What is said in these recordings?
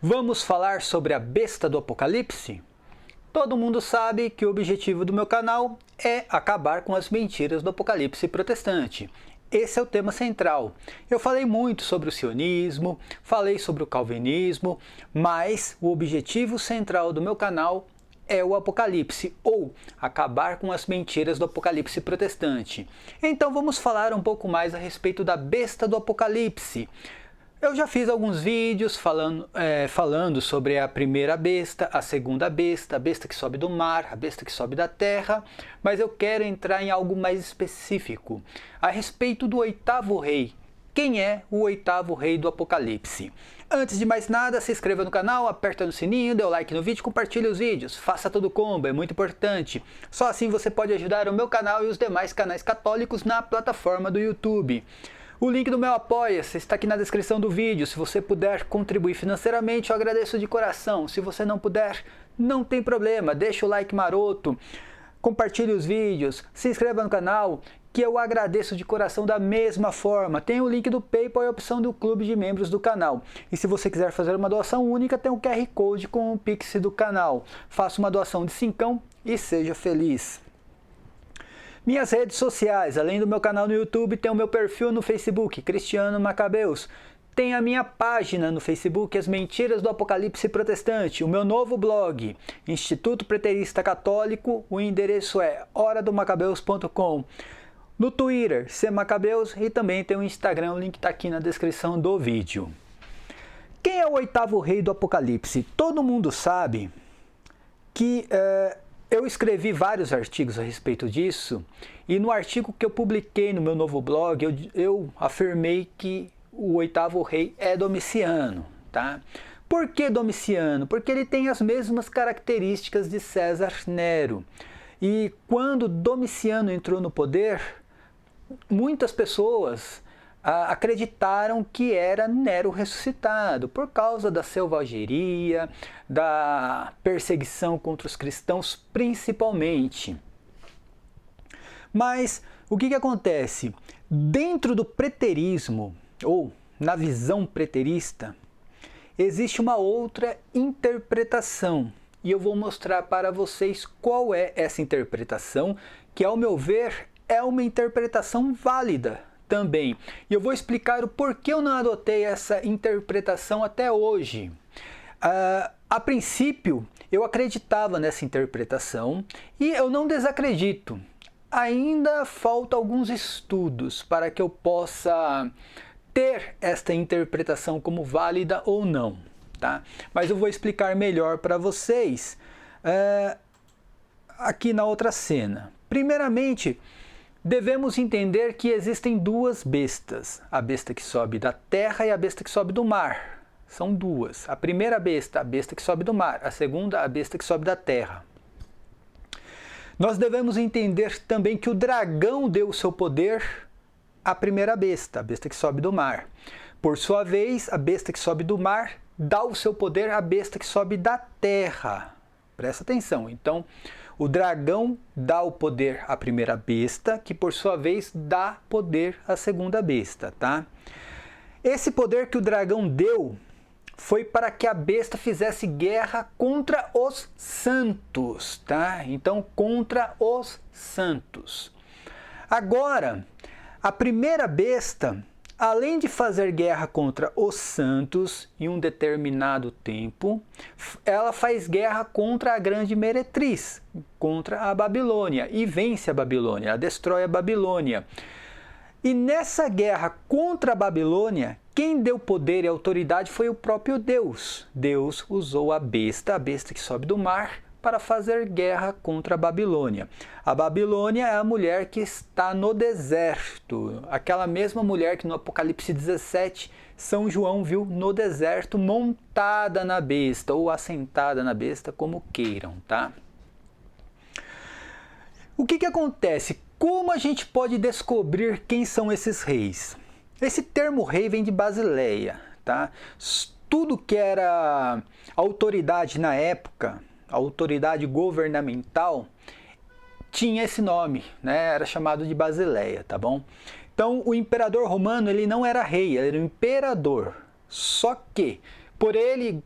Vamos falar sobre a besta do Apocalipse? Todo mundo sabe que o objetivo do meu canal é acabar com as mentiras do Apocalipse protestante. Esse é o tema central. Eu falei muito sobre o sionismo, falei sobre o calvinismo, mas o objetivo central do meu canal é o Apocalipse, ou acabar com as mentiras do Apocalipse protestante. Então vamos falar um pouco mais a respeito da besta do Apocalipse. Eu já fiz alguns vídeos falando sobre a primeira besta, a segunda besta, a besta que sobe do mar, a besta que sobe da terra, mas eu quero entrar em algo mais específico, a respeito do oitavo rei. Quem é o oitavo rei do Apocalipse? Antes de mais nada, se inscreva no canal, aperta no sininho, dê o like no vídeo, compartilhe os vídeos, faça todo o combo, é muito importante. Só assim você pode ajudar o meu canal e os demais canais católicos na plataforma do YouTube. O link do meu Apoia-se está aqui na descrição do vídeo. Se você puder contribuir financeiramente, eu agradeço de coração. Se você não puder, não tem problema, deixa o like maroto, compartilhe os vídeos, se inscreva no canal, que eu agradeço de coração da mesma forma. Tem o link do PayPal e a opção do clube de membros do canal. E se você quiser fazer uma doação única, tem o QR Code com o Pix do canal. Faça uma doação de 5 e seja feliz. Minhas redes sociais, além do meu canal no YouTube, tem o meu perfil no Facebook, Cristiano Macabeus. Tem a minha página no Facebook, As Mentiras do Apocalipse Protestante, o meu novo blog, Instituto Preterista Católico, o endereço é horadomacabeus.com. No Twitter, Macabeus, e também tem o Instagram, o link está aqui na descrição do vídeo. Quem é o oitavo rei do Apocalipse? Todo mundo sabe que eu escrevi vários artigos a respeito disso, e no artigo que eu publiquei no meu novo blog, eu afirmei que o oitavo rei é Domiciano, tá? Por que Domiciano? Porque ele tem as mesmas características de César Nero. E quando Domiciano entrou no poder, muitas pessoas acreditaram que era Nero ressuscitado, por causa da selvageria, da perseguição contra os cristãos principalmente. Mas o que acontece? Dentro do preterismo, ou na visão preterista, existe uma outra interpretação. E eu vou mostrar para vocês qual é essa interpretação, que ao meu ver é uma interpretação válida também. E eu vou explicar o porquê eu não adotei essa interpretação até hoje. A princípio, eu acreditava nessa interpretação e eu não desacredito. Ainda falta alguns estudos para que eu possa ter esta interpretação como válida ou não, tá? Mas eu vou explicar melhor para vocês aqui na outra cena. Primeiramente, devemos entender que existem duas bestas, a besta que sobe da terra e a besta que sobe do mar. São duas. A primeira besta, a besta que sobe do mar. A segunda, a besta que sobe da terra. Nós devemos entender também que o dragão deu o seu poder à primeira besta, a besta que sobe do mar. Por sua vez, a besta que sobe do mar dá o seu poder à besta que sobe da terra. Presta atenção. Então, o dragão dá o poder à primeira besta, que por sua vez dá poder à segunda besta, tá? Esse poder que o dragão deu foi para que a besta fizesse guerra contra os santos, tá? Então, contra os santos. Agora, a primeira besta, além de fazer guerra contra os santos em um determinado tempo, ela faz guerra contra a grande meretriz, contra a Babilônia, e vence a Babilônia, ela destrói a Babilônia. E nessa guerra contra a Babilônia, quem deu poder e autoridade foi o próprio Deus. Deus usou a besta que sobe do mar, para fazer guerra contra a Babilônia. A Babilônia é a mulher que está no deserto, aquela mesma mulher que no Apocalipse 17 São João viu no deserto montada na besta, ou assentada na besta, como queiram, tá? O que acontece? Como a gente pode descobrir quem são esses reis? Esse termo rei vem de Basileia, tá? Tudo que era autoridade na época, a autoridade governamental, tinha esse nome, né? Era chamado de Basileia, tá bom? Então, o imperador romano, ele não era rei, ele era um imperador. Só que, por ele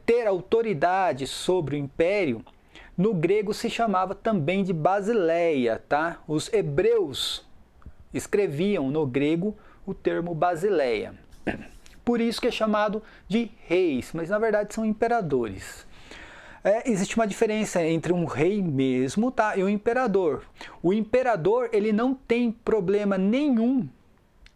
ter autoridade sobre o império, no grego se chamava também de Basileia, tá? Os hebreus escreviam no grego o termo Basileia. Por isso que é chamado de reis, mas na verdade são imperadores. Existe uma diferença entre um rei mesmo, tá, e um imperador. O imperador, ele não tem problema nenhum,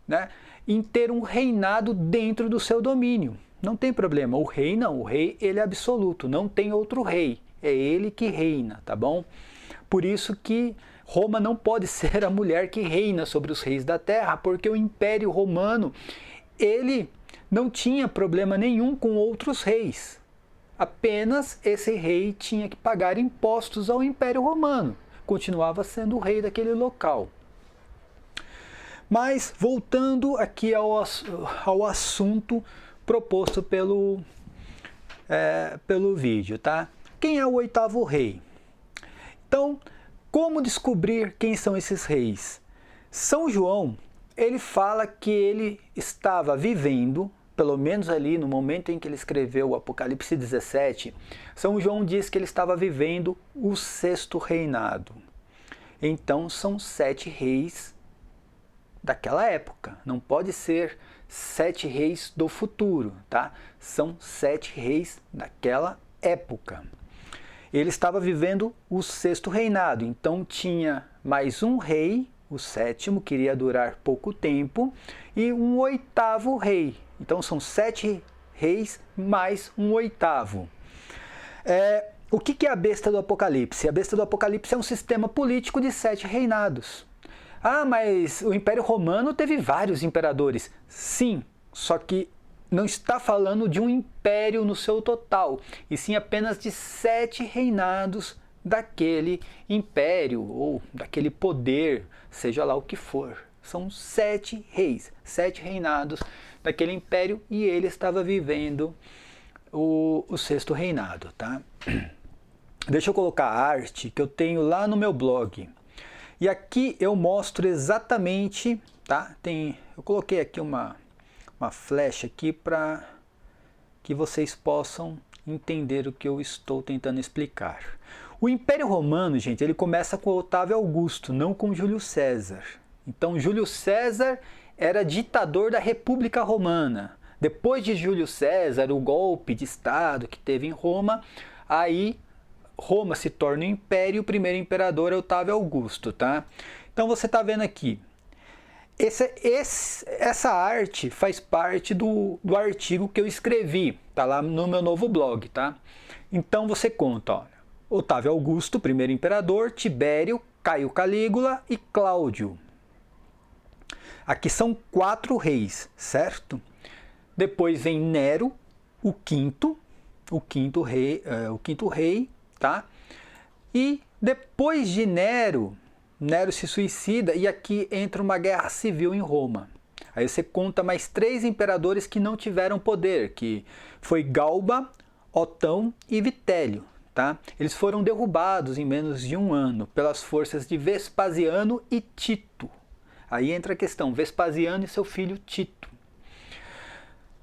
né, em ter um reinado dentro do seu domínio. Não tem problema. O rei não. O rei, ele é absoluto. Não tem outro rei. É ele que reina, tá bom? Por isso que Roma não pode ser a mulher que reina sobre os reis da terra, porque o Império Romano, ele não tinha problema nenhum com outros reis. Apenas esse rei tinha que pagar impostos ao Império Romano. Continuava sendo o rei daquele local. Mas, voltando aqui ao assunto proposto pelo vídeo, tá? Quem é o oitavo rei? Então, como descobrir quem são esses reis? São João, ele fala que ele estava vivendo, pelo menos ali no momento em que ele escreveu o Apocalipse 17, São João diz que ele estava vivendo o sexto reinado. Então, são 7 reis daquela época. Não pode ser 7 reis do futuro, tá? São 7 reis daquela época. Ele estava vivendo o sexto reinado, então tinha mais um rei, o sétimo, que iria durar pouco tempo, e um oitavo rei. Então são 7 reis mais um oitavo. O que é a besta do Apocalipse? A besta do Apocalipse é um sistema político de 7 reinados. Ah, mas o Império Romano teve vários imperadores. Sim, só que não está falando de um império no seu total, e sim apenas de 7 reinados daquele império, ou daquele poder, seja lá o que for. São 7 reis, 7 reinados daquele império, e ele estava vivendo o sexto reinado, tá? Deixa eu colocar a arte que eu tenho lá no meu blog. E aqui eu mostro exatamente, tá? Eu coloquei aqui uma flecha aqui para que vocês possam entender o que eu estou tentando explicar. O Império Romano, gente, ele começa com Otávio Augusto, não com Júlio César. Então, Júlio César era ditador da República Romana. Depois de Júlio César, o golpe de Estado que teve em Roma, aí Roma se torna um império, o primeiro imperador é Otávio Augusto, tá? Então você está vendo aqui, essa arte faz parte do artigo que eu escrevi, tá lá no meu novo blog, tá? Então você conta, ó, Otávio Augusto, primeiro imperador, Tibério, Caio Calígula e Cláudio. Aqui são 4 reis, certo? Depois vem Nero, o quinto rei, tá? E depois de Nero se suicida e aqui entra uma guerra civil em Roma. Aí você conta mais 3 imperadores que não tiveram poder, que foi Galba, Otão e Vitélio, tá? Eles foram derrubados em menos de um ano pelas forças de Vespasiano e Tito. Aí entra a questão, Vespasiano e seu filho Tito.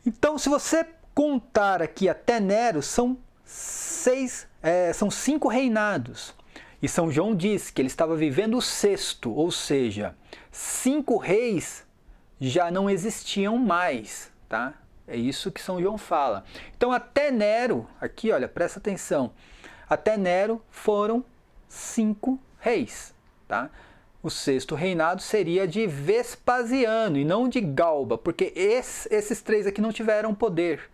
Então, se você contar aqui até Nero, são 5 reinados. E São João diz que ele estava vivendo o sexto, ou seja, 5 reis já não existiam mais, tá? É isso que São João fala. Então até Nero, aqui olha, presta atenção, até Nero foram 5 reis, tá? O sexto reinado seria de Vespasiano e não de Galba, porque esses 3 aqui não tiveram poder.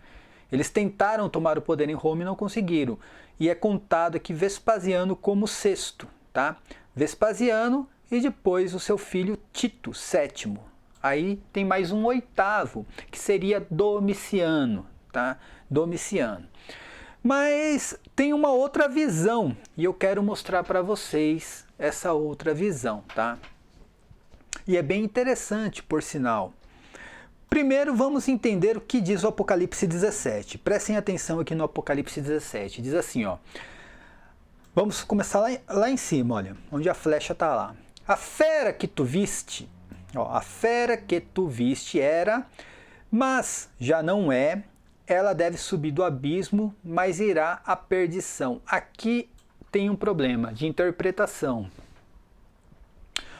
Eles tentaram tomar o poder em Roma e não conseguiram. E é contado aqui Vespasiano como sexto, tá? Vespasiano e depois o seu filho Tito, sétimo. Aí tem mais um oitavo, que seria Domiciano, tá? Domiciano. Mas tem uma outra visão e eu quero mostrar para vocês essa outra visão, tá? E é bem interessante, por sinal. Primeiro, vamos entender o que diz o Apocalipse 17. Prestem atenção aqui no Apocalipse 17. Diz assim, ó. Vamos começar lá em cima, olha, onde a flecha está lá. A fera que tu viste, ó, a fera que tu viste era, mas já não é, ela deve subir do abismo, mas irá à perdição. Aqui tem um problema de interpretação.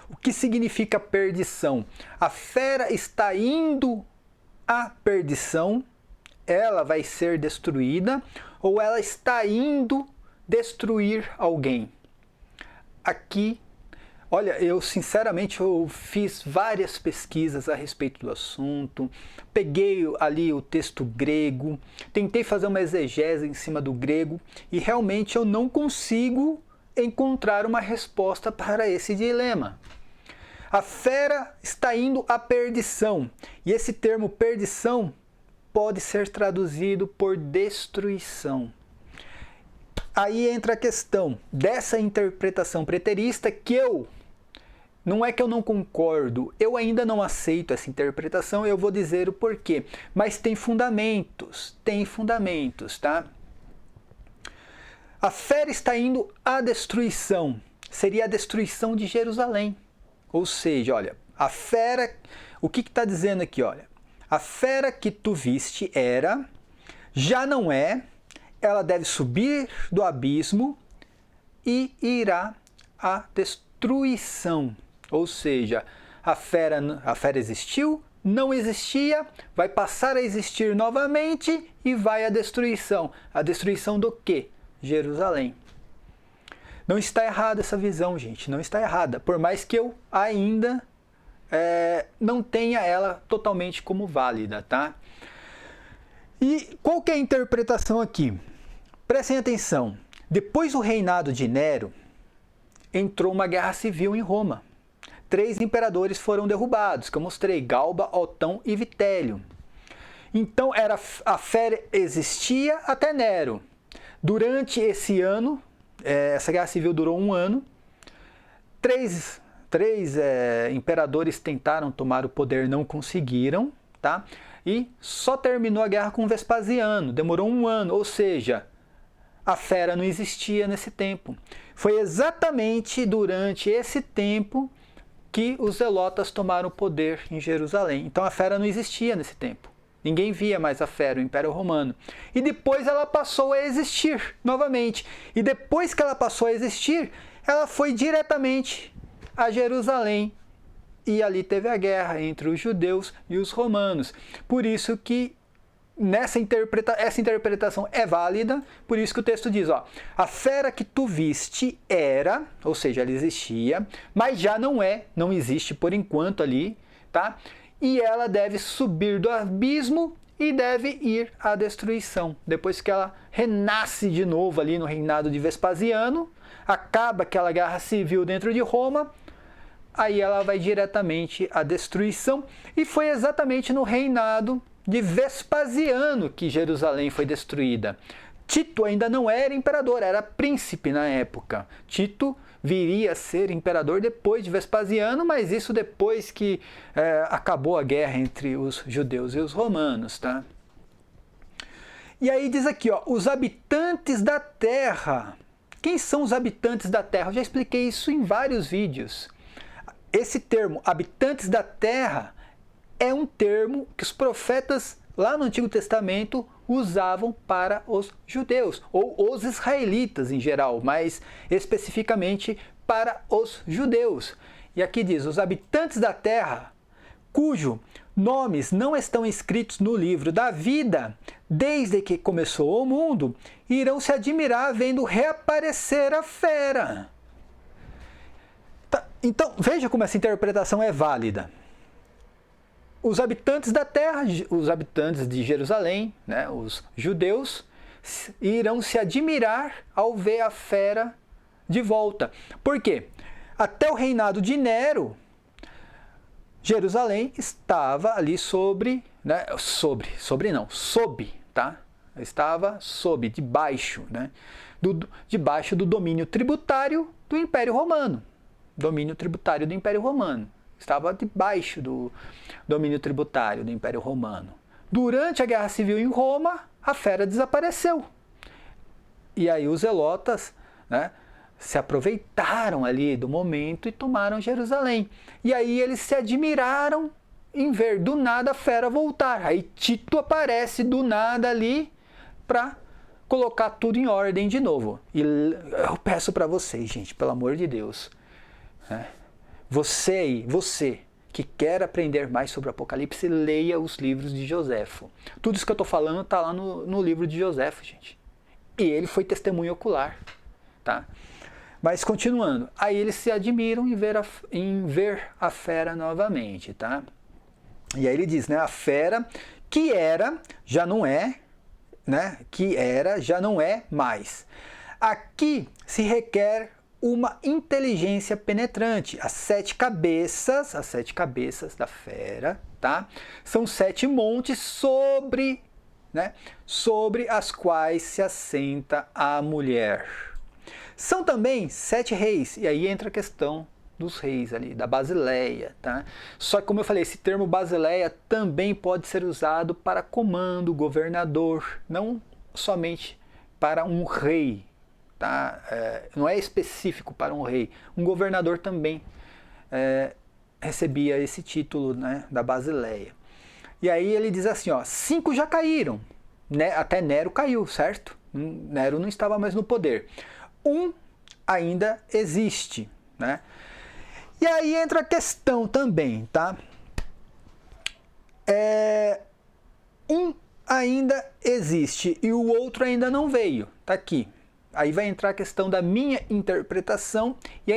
O que significa perdição? A fera está indo à perdição, ela vai ser destruída, ou ela está indo destruir alguém? Aqui, olha, eu sinceramente eu fiz várias pesquisas a respeito do assunto, peguei ali o texto grego, tentei fazer uma exegese em cima do grego e realmente eu não consigo encontrar uma resposta para esse dilema. A fera está indo à perdição, e esse termo perdição pode ser traduzido por destruição. Aí entra a questão dessa interpretação preterista que não é que eu não concordo, eu ainda não aceito essa interpretação, eu vou dizer o porquê, mas tem fundamentos, tá? A fera está indo à destruição, seria a destruição de Jerusalém. Ou seja, olha, a fera, o que está dizendo aqui, olha? A fera que tu viste já não é, ela deve subir do abismo e irá à destruição. Ou seja, a fera existiu, não existia, vai passar a existir novamente e vai à destruição. A destruição do quê? Jerusalém. Não está errada essa visão, gente, não está errada, por mais que eu ainda não tenha ela totalmente como válida, tá? E qual que é a interpretação aqui? Prestem atenção, depois do reinado de Nero, entrou uma guerra civil em Roma. 3 imperadores foram derrubados, que eu mostrei, Galba, Otão e Vitélio. Então a fera existia até Nero. Durante esse ano, essa guerra civil durou 1 ano, três imperadores tentaram tomar o poder, não conseguiram, tá? E só terminou a guerra com Vespasiano, demorou 1 ano, ou seja, a fera não existia nesse tempo. Foi exatamente durante esse tempo que os zelotas tomaram o poder em Jerusalém. Então a fera não existia nesse tempo. Ninguém via mais a fera, o Império Romano. E depois ela passou a existir novamente. E depois que ela passou a existir, ela foi diretamente a Jerusalém. E ali teve a guerra entre os judeus e os romanos. Por isso que essa interpretação é válida, por isso que o texto diz, ó, a fera que tu viste era, ou seja, ela existia, mas já não existe por enquanto ali, tá? E ela deve subir do abismo e deve ir à destruição. Depois que ela renasce de novo ali no reinado de Vespasiano, acaba aquela guerra civil dentro de Roma, aí ela vai diretamente à destruição, e foi exatamente no reinado de Vespasiano que Jerusalém foi destruída. Tito ainda não era imperador, era príncipe na época. Tito viria a ser imperador depois de Vespasiano, mas isso depois que acabou a guerra entre os judeus e os romanos, tá? E aí diz aqui, ó, os habitantes da terra. Quem são os habitantes da terra? Eu já expliquei isso em vários vídeos. Esse termo, habitantes da terra, é um termo que os profetas lá no Antigo Testamento usavam para os judeus, ou os israelitas em geral, mas especificamente para os judeus. E aqui diz, os habitantes da terra, cujo nomes não estão escritos no livro da vida, desde que começou o mundo, irão se admirar vendo reaparecer a fera. Tá, então, veja como essa interpretação é válida. Os habitantes da terra, os habitantes de Jerusalém, né, os judeus, irão se admirar ao ver a fera de volta. Por quê? Até o reinado de Nero, Jerusalém estava ali sob, tá? Estava debaixo, né? Debaixo do domínio tributário do Império Romano. Domínio tributário do Império Romano. Estava debaixo do domínio tributário do Império Romano. Durante a Guerra Civil em Roma, a fera desapareceu. E aí os zelotas, né, se aproveitaram ali do momento e tomaram Jerusalém. E aí eles se admiraram em ver do nada a fera voltar. Aí Tito aparece do nada ali para colocar tudo em ordem de novo. E eu peço para vocês, gente, pelo amor de Deus, você que quer aprender mais sobre o Apocalipse, leia os livros de Joséfo. Tudo isso que eu estou falando está lá no livro de Joséfo, gente. E ele foi testemunho ocular, tá? Mas continuando, aí eles se admiram em ver a fera novamente, tá? E aí ele diz, né, a fera que era, já não é, né, que era, já não é mais. Aqui se requer uma inteligência penetrante. As sete cabeças da fera, tá? São 7 montes sobre as quais se assenta a mulher. São também 7 reis, e aí entra a questão dos reis ali, da Basileia, tá? Só que, como eu falei, esse termo Basileia também pode ser usado para comando, governador, não somente para um rei, tá? Não é específico para um rei. Um governador também recebia esse título, né, da Basileia. E aí ele diz assim, ó, 5 já caíram, né? Até Nero caiu, certo? Nero não estava mais no poder. 1 ainda existe, né? E aí entra a questão também, tá? Um ainda existe e o outro ainda não veio, tá aqui. Aí vai entrar a questão da minha interpretação e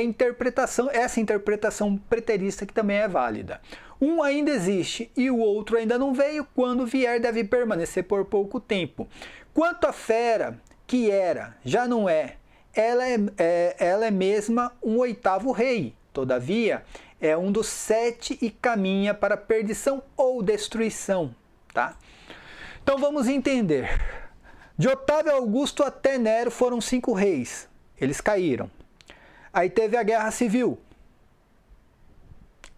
essa interpretação preterista que também é válida. Um ainda existe e o outro ainda não veio, quando vier deve permanecer por pouco tempo. Quanto à fera, que era, já não é, ela é mesma um 8º rei, todavia é um dos 7 e caminha para perdição ou destruição, tá? Então vamos entender. De Otávio Augusto até Nero foram 5 reis. Eles caíram. Aí teve a Guerra Civil.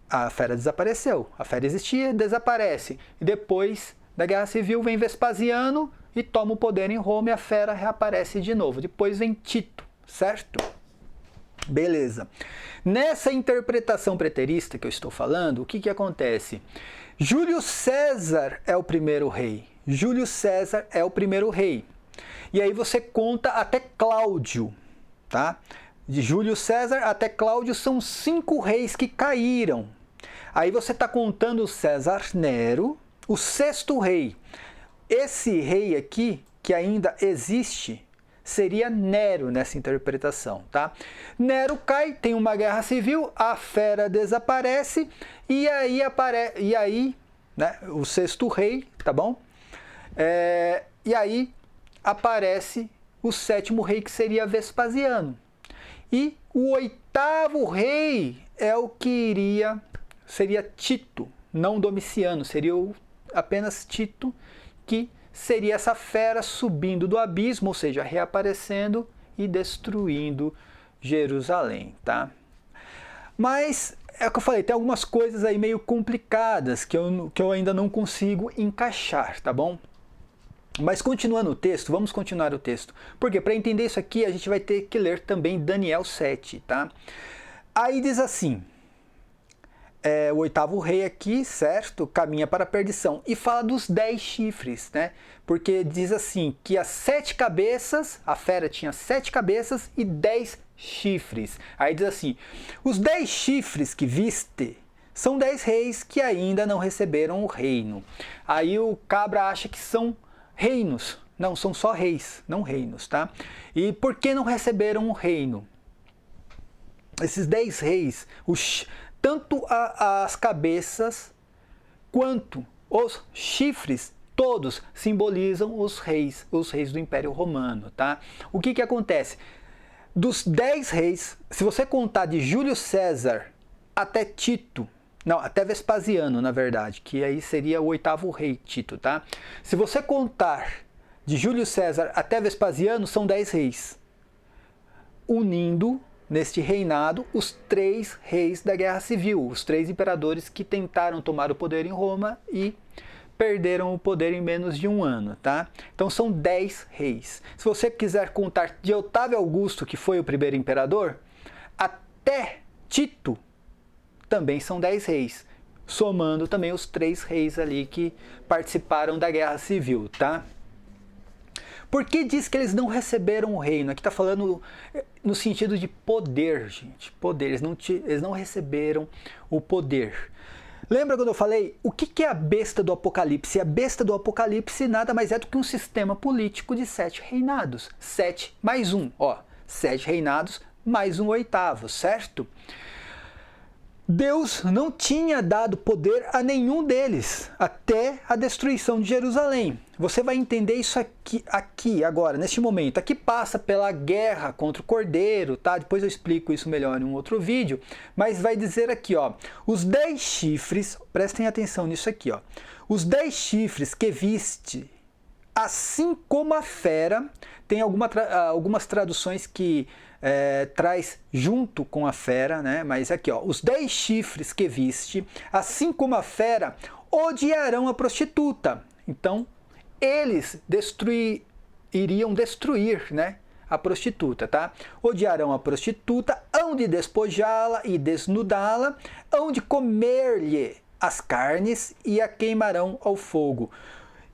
A fera desapareceu. A fera existia, desaparece. E depois da Guerra Civil vem Vespasiano e toma o poder em Roma e a fera reaparece de novo. Depois vem Tito, certo? Beleza. Nessa interpretação preterista que eu estou falando, o que acontece? Júlio César é o primeiro rei. Júlio César é o primeiro rei. E aí você conta até Cláudio, tá? De Júlio César até Cláudio são 5 reis que caíram. Aí você está contando César Nero, o 6º rei. Esse rei aqui, que ainda existe, seria Nero nessa interpretação, tá? Nero cai, tem uma guerra civil, a fera desaparece e aí, né, o 6º rei, tá bom? E aí aparece o 7º rei, que seria Vespasiano. E o 8º rei é o que seria Tito, não Domiciano, seria apenas Tito, que seria essa fera subindo do abismo, ou seja, reaparecendo e destruindo Jerusalém, tá? Mas é o que eu falei, tem algumas coisas aí meio complicadas que eu ainda não consigo encaixar, tá bom? Mas continuando o texto, vamos continuar o texto. Porque para entender isso aqui, a gente vai ter que ler também Daniel 7, tá? Aí diz assim, o 8º rei aqui, certo? Caminha para a perdição. E fala dos 10 chifres, né? Porque diz assim, que as 7 cabeças, a fera tinha 7 cabeças e 10 chifres. Aí diz assim, os 10 chifres que viste são 10 reis que ainda não receberam o reino. Aí o cabra acha que são reinos. Não, são só reis, não reinos, tá? E por que não receberam o reino? Esses 10 reis, tanto as cabeças quanto os chifres, todos simbolizam os reis do Império Romano, tá? O que acontece? Dos 10 reis, se você contar de Júlio César até Tito, não, até Vespasiano, na verdade, que aí seria o 8º rei, Tito, tá? Se você contar de Júlio César até Vespasiano, são 10 reis, unindo neste reinado os 3 reis da Guerra Civil, os 3 imperadores que tentaram tomar o poder em Roma e perderam o poder em menos de um ano, tá? Então são 10 reis. Se você quiser contar de Otávio Augusto, que foi o primeiro imperador, até Tito, também são 10 reis. somando também os 3 reis ali que participaram da guerra civil, tá? Por que diz que eles não receberam o reino? Aqui está falando no sentido de poder, gente. Poder, eles não receberam o poder. Lembra quando eu falei, o que é a besta do Apocalipse? A besta do Apocalipse nada mais é do que um sistema político de 7 reinados. 7 mais 1, ó. 7 reinados mais um oitavo, certo? Deus não tinha dado poder a nenhum deles, até a destruição de Jerusalém. Você vai entender isso aqui agora, neste momento. Aqui passa pela guerra contra o Cordeiro, tá? Depois eu explico isso melhor em um outro vídeo. Mas vai dizer aqui, ó, os 10 chifres, prestem atenção nisso aqui, ó. Os 10 chifres que viste, assim como a fera, tem algumas traduções que traz junto com a fera, né? Mas aqui, ó, os 10 chifres que viste, assim como a fera, odiarão a prostituta. Então, eles iriam destruir, né, a prostituta, tá? Odiarão a prostituta, hão de despojá-la e desnudá-la, hão de comer-lhe as carnes e a queimarão ao fogo.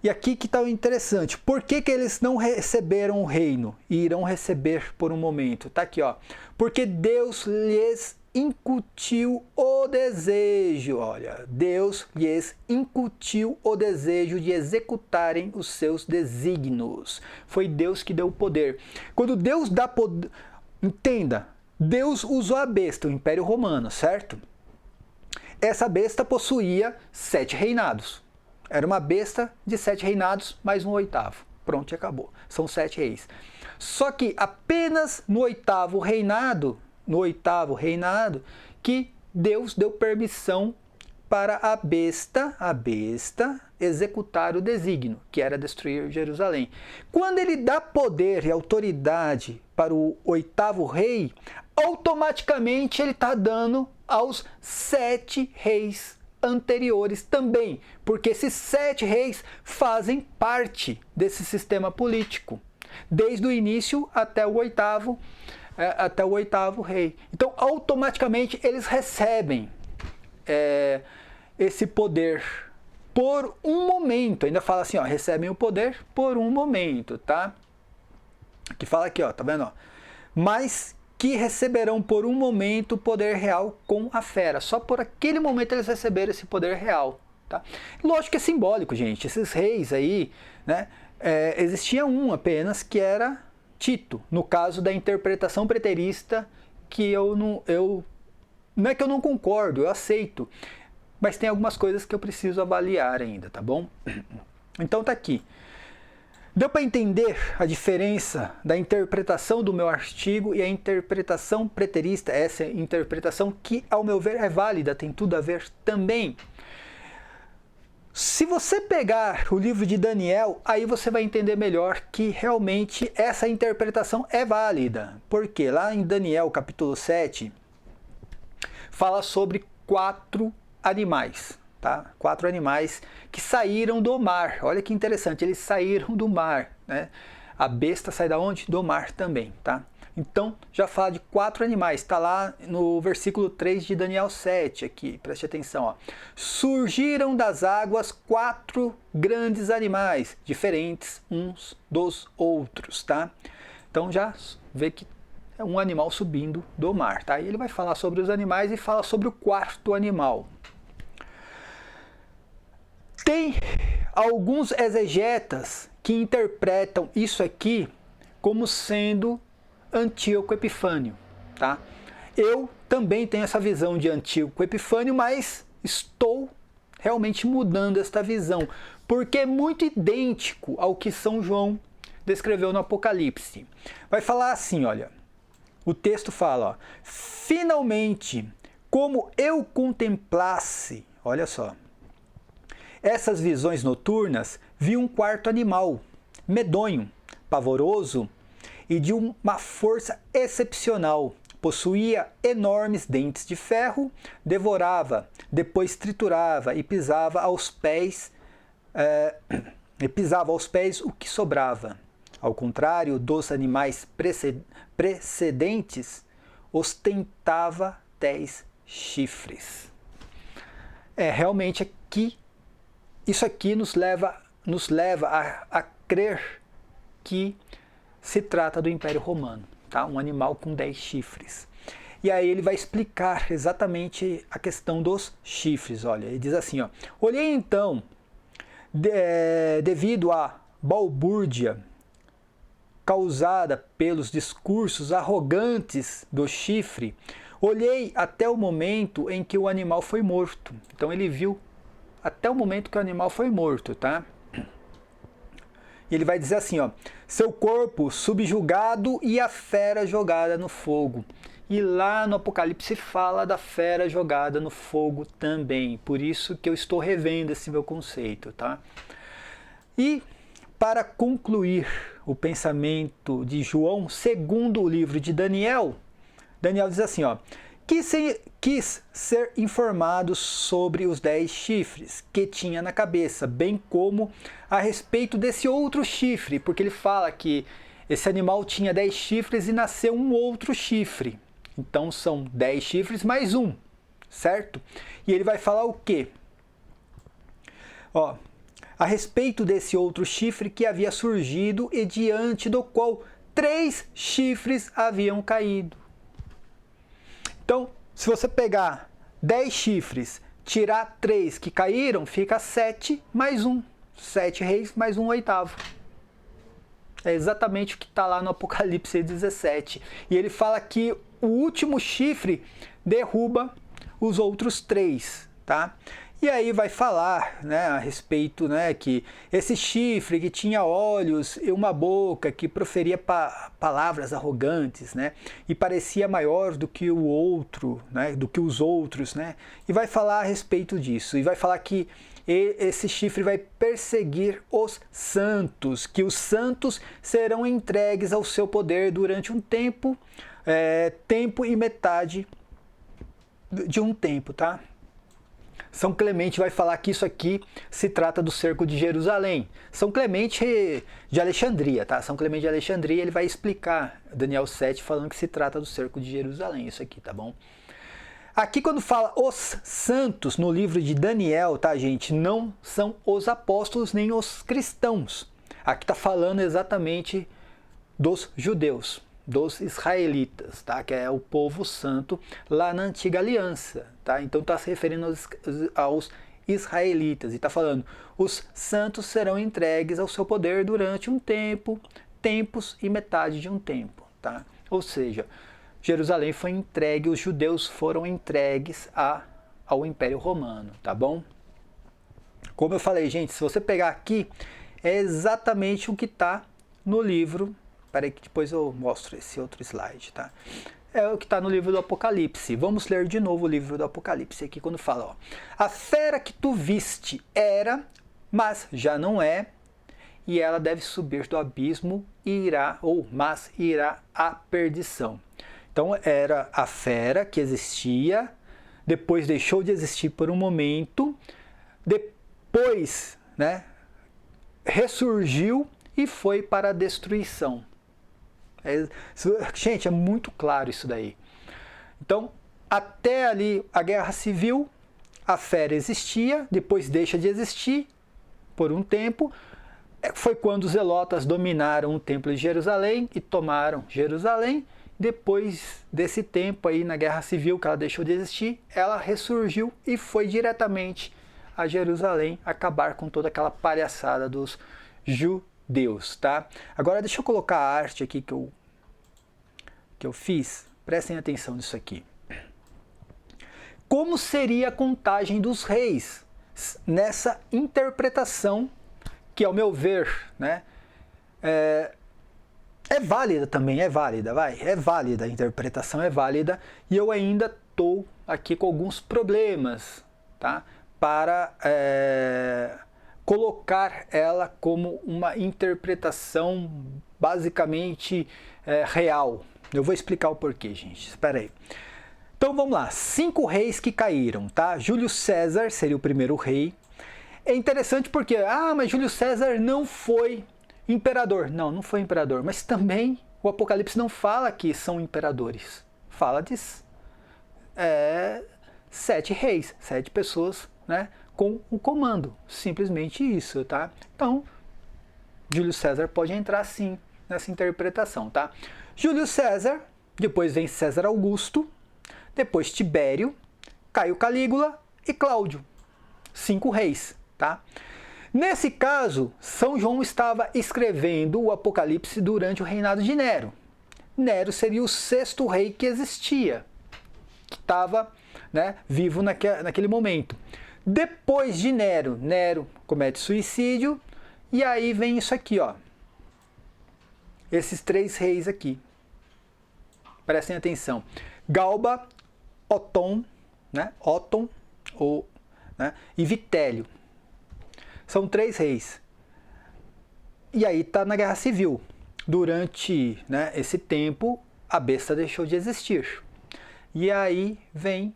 E aqui que está o interessante. Por que eles não receberam o reino e irão receber por um momento? Está aqui, ó. Porque Deus lhes incutiu o desejo. Olha, Deus lhes incutiu o desejo de executarem os seus desígnios. Foi Deus que deu o poder. Quando Deus dá poder... Entenda, Deus usou a besta, o Império Romano, certo? Essa besta possuía 7 reinados. Era uma besta de 7 reinados, mais um oitavo. Pronto, e acabou. São 7 reis. Só que apenas no oitavo reinado, que Deus deu permissão para a besta executar o desígnio, que era destruir Jerusalém. Quando ele dá poder e autoridade para o oitavo rei, automaticamente ele está dando aos 7 reis anteriores também, porque esses 7 reis fazem parte desse sistema político, desde o início até o oitavo rei. Então, automaticamente, eles recebem esse poder por um momento. Ainda fala assim, ó, recebem o poder por um momento, tá? Que fala aqui, ó, tá vendo? Ó? Mas que receberão por um momento o poder real com a fera. Só por aquele momento eles receberam esse poder real. Tá? Lógico que é simbólico, gente. Esses reis aí, né, existia um apenas, que era Tito. No caso da interpretação preterista, que não é que eu não concordo, eu aceito. Mas tem algumas coisas que eu preciso avaliar ainda, tá bom? Então tá aqui. Deu para entender a diferença da interpretação do meu artigo e a interpretação preterista? Essa interpretação que, ao meu ver, é válida, tem tudo a ver também. Se você pegar o livro de Daniel, aí você vai entender melhor que realmente essa interpretação é válida. Porque lá em Daniel, capítulo 7, fala sobre 4 animais. Tá? 4 animais que saíram do mar. Olha que interessante, eles saíram do mar, né? A besta sai da onde? Do mar também, tá? Então, já fala de 4 animais. Está lá no versículo 3 de Daniel 7, aqui, preste atenção. Ó. Surgiram das águas 4 grandes animais, diferentes uns dos outros, tá? Então, já vê que é um animal subindo do mar, tá? E ele vai falar sobre os animais e fala sobre o 4º animal. Tem alguns exegetas que interpretam isso aqui como sendo Antíoco Epifânio, tá? Eu também tenho essa visão de Antíoco Epifânio, mas estou realmente mudando esta visão, porque é muito idêntico ao que São João descreveu no Apocalipse. Vai falar assim, olha, o texto fala, ó, finalmente, como eu contemplasse, olha só, essas visões noturnas, vi um 4º animal, medonho, pavoroso e de uma força excepcional. Possuía enormes dentes de ferro, devorava, depois triturava e pisava aos pés o que sobrava. Ao contrário dos animais precedentes, ostentava 10 chifres. realmente aqui, isso aqui nos leva a crer que se trata do Império Romano, tá? Um animal com 10 chifres. E aí ele vai explicar exatamente a questão dos chifres. Olha, ele diz assim, ó: olhei então, devido à balbúrdia causada pelos discursos arrogantes do chifre, olhei até o momento em que o animal foi morto. Então ele viu até o momento que o animal foi morto, tá? E ele vai dizer assim, ó: seu corpo subjugado e a fera jogada no fogo. E lá no Apocalipse fala da fera jogada no fogo também. Por isso que eu estou revendo esse meu conceito, tá? E para concluir o pensamento de João, segundo o livro de Daniel, Daniel diz assim, ó: quis ser informado sobre os 10 chifres que tinha na cabeça, bem como a respeito desse outro chifre, porque ele fala que esse animal tinha 10 chifres e nasceu um outro chifre. Então são 10 chifres mais um, certo? E ele vai falar o quê? Ó, a respeito desse outro chifre que havia surgido e diante do qual 3 chifres haviam caído. Então, se você pegar 10 chifres, tirar 3 que caíram, fica 7 mais 1. 7 reis mais um oitavo. É exatamente o que está lá no Apocalipse 17. E ele fala que o último chifre derruba os outros 3, tá? E aí vai falar, né, a respeito, né, que esse chifre que tinha olhos e uma boca que proferia palavras arrogantes, né, e parecia maior do que o outro, né, do que os outros, né, e vai falar a respeito disso. E vai falar que esse chifre vai perseguir os santos, que os santos serão entregues ao seu poder durante um tempo, tempo e metade de um tempo, tá? São Clemente vai falar que isso aqui se trata do cerco de Jerusalém. São Clemente de Alexandria, tá? São Clemente de Alexandria, ele vai explicar Daniel 7 falando que se trata do cerco de Jerusalém, isso aqui, tá bom? Aqui quando fala os santos no livro de Daniel, tá, gente? Não são os apóstolos nem os cristãos. Aqui tá falando exatamente dos judeus, dos israelitas, tá? Que é o povo santo lá na antiga aliança, tá? Então está se referindo aos israelitas e está falando: os santos serão entregues ao seu poder durante um tempo, tempos e metade de um tempo, tá? Ou seja, Jerusalém foi entregue, os judeus foram entregues ao Império Romano, tá bom? Como eu falei, gente, se você pegar aqui, é exatamente o que está no livro. Espera aí que depois eu mostro esse outro slide, tá? É o que está no livro do Apocalipse. Vamos ler de novo o livro do Apocalipse aqui, quando fala, ó: a fera que tu viste era, mas já não é, e ela deve subir do abismo e mas irá à perdição. Então era a fera que existia, depois deixou de existir por um momento, depois, né, ressurgiu e foi para a destruição. Gente, é muito claro isso daí. Então, até ali a guerra civil, a fera existia, depois deixa de existir por um tempo. Foi quando os zelotas dominaram o templo de Jerusalém e tomaram Jerusalém. Depois desse tempo aí na guerra civil que ela deixou de existir, ela ressurgiu e foi diretamente a Jerusalém acabar com toda aquela palhaçada dos judeus, tá? Agora deixa eu colocar a arte aqui que eu fiz. Prestem atenção nisso aqui. Como seria a contagem dos reis nessa interpretação que, ao meu ver, né, é válida também, é válida, é válida, a interpretação é válida, e eu ainda estou aqui com alguns problemas, tá? Para colocar ela como uma interpretação basicamente real. Eu vou explicar o porquê, gente, espera aí. Então vamos lá, 5 reis que caíram, tá? Júlio César seria o primeiro rei. É interessante porque, mas Júlio César não foi imperador. Não, não foi imperador, mas também o Apocalipse não fala que são imperadores. Fala de 7 reis, 7 pessoas, né, com o comando. Simplesmente isso, tá? Então, Júlio César pode entrar sim nessa interpretação, tá? Júlio César, depois vem César Augusto, depois Tibério, Caio Calígula e Cláudio. 5 reis, tá? Nesse caso, São João estava escrevendo o Apocalipse durante o reinado de Nero. Nero seria o 6º rei que existia, que estava, né, vivo naquele momento. Depois de Nero, Nero comete suicídio, e aí vem isso aqui, ó. Esses 3 reis aqui. Prestem atenção. Galba, Otom, né, e Vitélio. São 3 reis. E aí está na Guerra Civil. Durante, né, esse tempo, a besta deixou de existir. E aí vem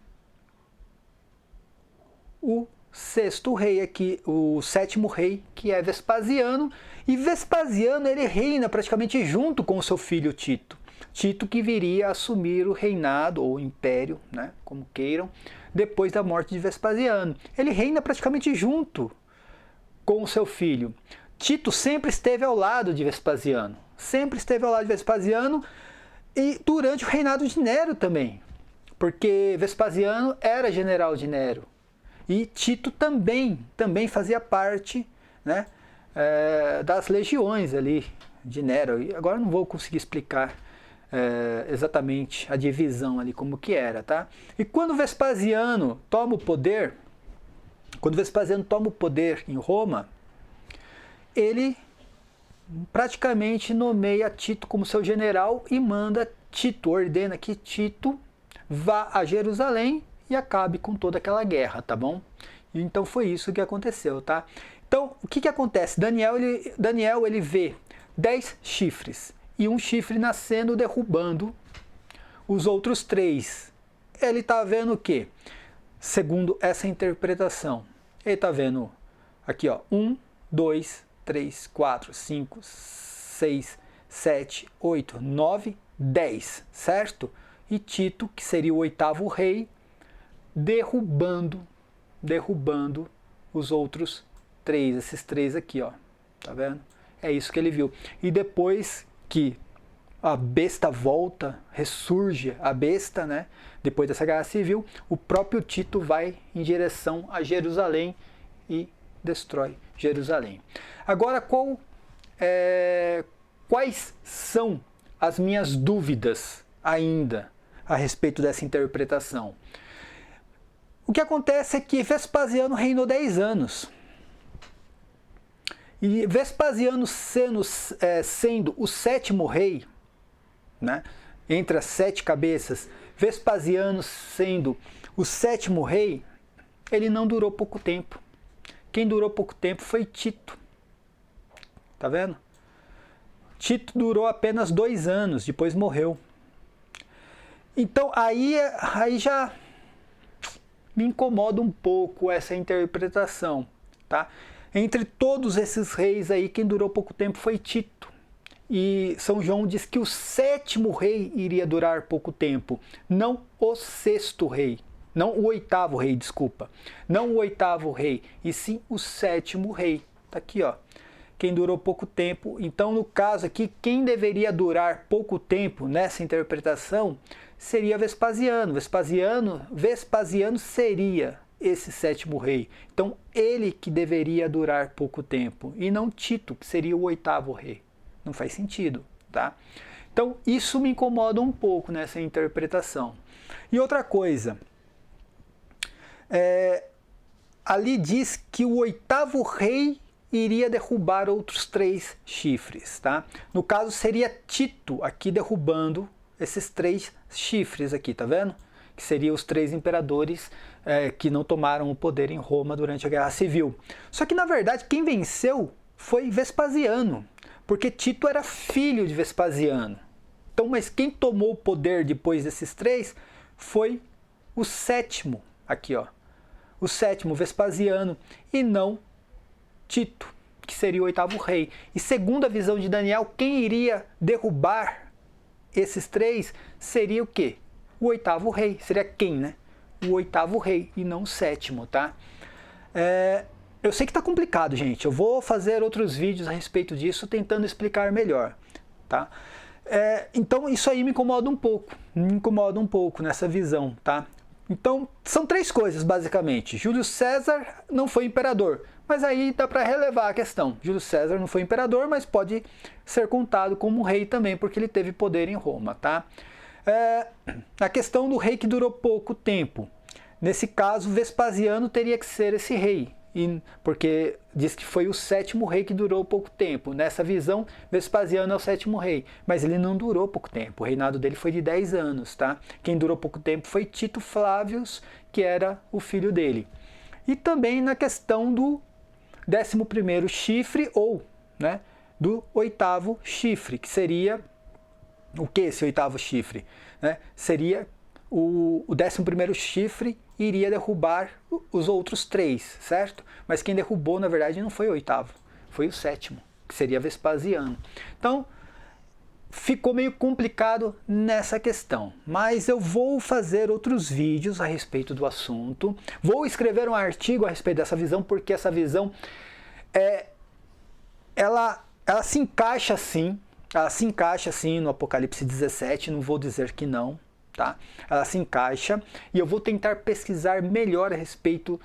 o 6º rei aqui, o 7º rei, que é Vespasiano. E Vespasiano, ele reina praticamente junto com o seu filho Tito. Tito que viria a assumir o reinado, ou império, né, como queiram, depois da morte de Vespasiano. Ele reina praticamente junto com o seu filho. Tito sempre esteve ao lado de Vespasiano. Sempre esteve ao lado de Vespasiano e durante o reinado de Nero também. Porque Vespasiano era general de Nero. E Tito também fazia parte, né, das legiões ali de Nero. E agora não vou conseguir explicar exatamente a divisão ali, como que era, tá? E quando Vespasiano toma o poder, em Roma, ele praticamente nomeia Tito como seu general e ordena que Tito vá a Jerusalém e acabe com toda aquela guerra, tá bom? E então foi isso que aconteceu, tá? Então, o que acontece? Daniel ele vê 10 chifres e um chifre nascendo, derrubando os outros 3. Ele está vendo o quê? Segundo essa interpretação, ele está vendo aqui, ó, 1, 2, 3, 4, 5, 6, 7, 8, 9, 10, certo? E Tito, que seria o 8º rei, derrubando os outros 3, esses 3 aqui, ó, tá vendo? É isso que ele viu. E depois que a besta volta, ressurge a besta, né? Depois dessa guerra civil, o próprio Tito vai em direção a Jerusalém e destrói Jerusalém. Agora, quais são as minhas dúvidas ainda a respeito dessa interpretação? O que acontece é que Vespasiano reinou 10 anos. E Vespasiano sendo o 7º rei, né, entre as 7 cabeças, Vespasiano sendo o 7º rei, ele não durou pouco tempo. Quem durou pouco tempo foi Tito. Tá vendo? Tito durou apenas 2 anos, depois morreu. Então aí já me incomoda um pouco essa interpretação, tá? Entre todos esses reis aí, quem durou pouco tempo foi Tito. E São João diz que o 7º rei iria durar pouco tempo, não o 6º rei. Não o 8º rei, desculpa. Não o 8º rei, e sim o 7º rei. Tá aqui, ó. Quem durou pouco tempo. Então, no caso aqui, quem deveria durar pouco tempo nessa interpretação seria Vespasiano. Vespasiano seria esse 7º rei. Então, ele que deveria durar pouco tempo, e não Tito, que seria o 8º rei. Não faz sentido, tá? Então, isso me incomoda um pouco nessa interpretação. E outra coisa, ali diz que o 8º rei iria derrubar outros 3 chifres, tá? No caso, seria Tito aqui derrubando esses 3 chifres aqui, tá vendo? Que seriam os 3 imperadores que não tomaram o poder em Roma durante a Guerra Civil. Só que, na verdade, quem venceu foi Vespasiano, porque Tito era filho de Vespasiano. Então, mas quem tomou o poder depois desses 3 foi o 7º, aqui, ó. O 7º, Vespasiano, e não Tito, que seria o 8º rei. E segundo a visão de Daniel, quem iria derrubar esses 3 seria o quê? O 8º rei. Seria quem, né? O 8º rei e não o 7º, tá? Eu sei que está complicado, gente. Eu vou fazer outros vídeos a respeito disso, tentando explicar melhor, tá? Então isso aí me incomoda um pouco nessa visão, tá? Então são três coisas basicamente. Júlio César não foi imperador, mas aí dá para relevar a questão. Júlio César não foi imperador, mas pode ser contado como rei também, porque ele teve poder em Roma, tá? A questão do rei que durou pouco tempo. Nesse caso, Vespasiano teria que ser esse rei, porque diz que foi o 7º rei que durou pouco tempo. Nessa visão, Vespasiano é o 7º rei, mas ele não durou pouco tempo. O reinado dele foi de 10 anos, tá? Quem durou pouco tempo foi Tito Flávios, que era o filho dele. E também na questão do 11º chifre, ou, né, do 8º chifre, que seria o que esse 8º chifre? Né? Seria o 11º chifre iria derrubar os outros 3, certo? Mas quem derrubou, na verdade, não foi o 8º, foi o 7º, que seria Vespasiano. Então, ficou meio complicado nessa questão, mas eu vou fazer outros vídeos a respeito do assunto, vou escrever um artigo a respeito dessa visão, porque essa visão, ela se encaixa assim, no Apocalipse 17, não vou dizer que não, tá? Ela se encaixa e eu vou tentar pesquisar melhor a respeito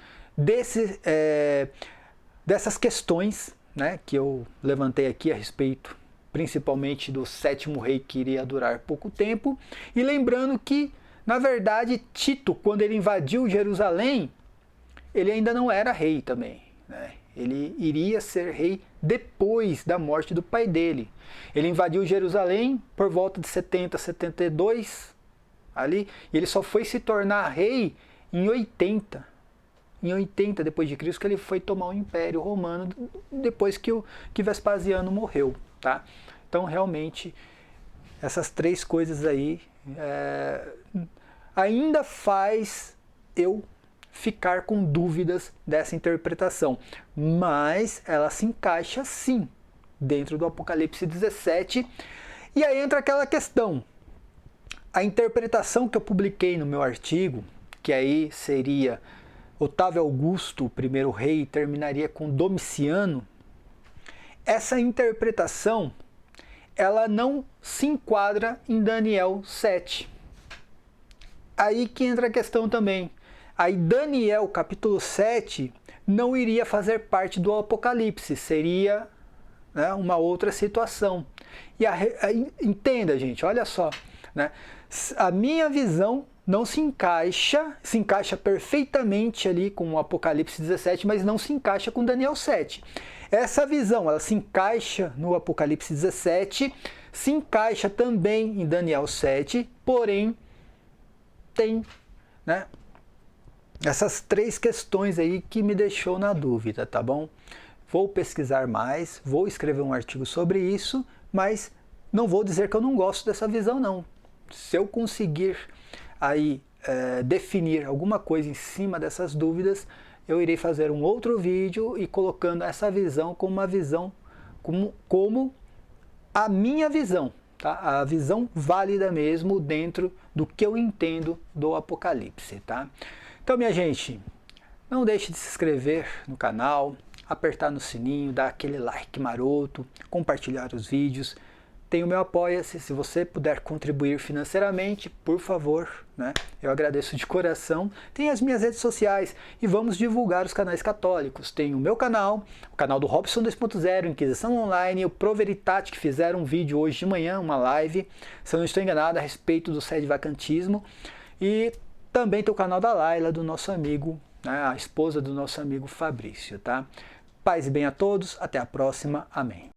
dessas questões, né, que eu levantei aqui a respeito, principalmente do 7º rei que iria durar pouco tempo. E lembrando que, na verdade, Tito, quando ele invadiu Jerusalém, ele ainda não era rei também, né? Ele iria ser rei depois da morte do pai dele. Ele invadiu Jerusalém por volta de 70, 72, ali, e ele só foi se tornar rei em 80. Em 80 depois de Cristo, que ele foi tomar o Império Romano depois que Vespasiano morreu, tá? Então, realmente, essas três coisas aí ainda faz eu ficar com dúvidas dessa interpretação, mas ela se encaixa sim dentro do Apocalipse 17. E aí entra aquela questão, a interpretação que eu publiquei no meu artigo, que aí seria Otávio Augusto, o primeiro rei, terminaria com Domiciano. Essa interpretação, ela não se enquadra em Daniel 7. Aí que entra a questão também. Aí Daniel, capítulo 7, não iria fazer parte do Apocalipse, seria, né, uma outra situação. E entenda, gente, olha só, né, a minha visão não se encaixa perfeitamente ali com o Apocalipse 17, mas não se encaixa com Daniel 7. Essa visão, ela se encaixa no Apocalipse 17, se encaixa também em Daniel 7, porém tem, né, essas três questões aí que me deixou na dúvida, tá bom? Vou pesquisar mais, vou escrever um artigo sobre isso, mas não vou dizer que eu não gosto dessa visão, não. Se eu conseguir aí definir alguma coisa em cima dessas dúvidas, eu irei fazer um outro vídeo e colocando essa visão como uma visão, como a minha visão, tá? A visão válida mesmo dentro do que eu entendo do Apocalipse, tá? Então, minha gente, não deixe de se inscrever no canal, apertar no sininho, dar aquele like maroto, compartilhar os vídeos. Tem o meu Apoia-se, se você puder contribuir financeiramente, por favor, né? Eu agradeço de coração. Tem as minhas redes sociais e vamos divulgar os canais católicos. Tem o meu canal, o canal do Robson 2.0, Inquisição Online, o Pro Veritate, que fizeram um vídeo hoje de manhã, uma live, se eu não estou enganado, a respeito do sedevacantismo. E também tem o canal da Laila, do nosso amigo, né, a esposa do nosso amigo Fabrício, tá? Paz e bem a todos, até a próxima, amém.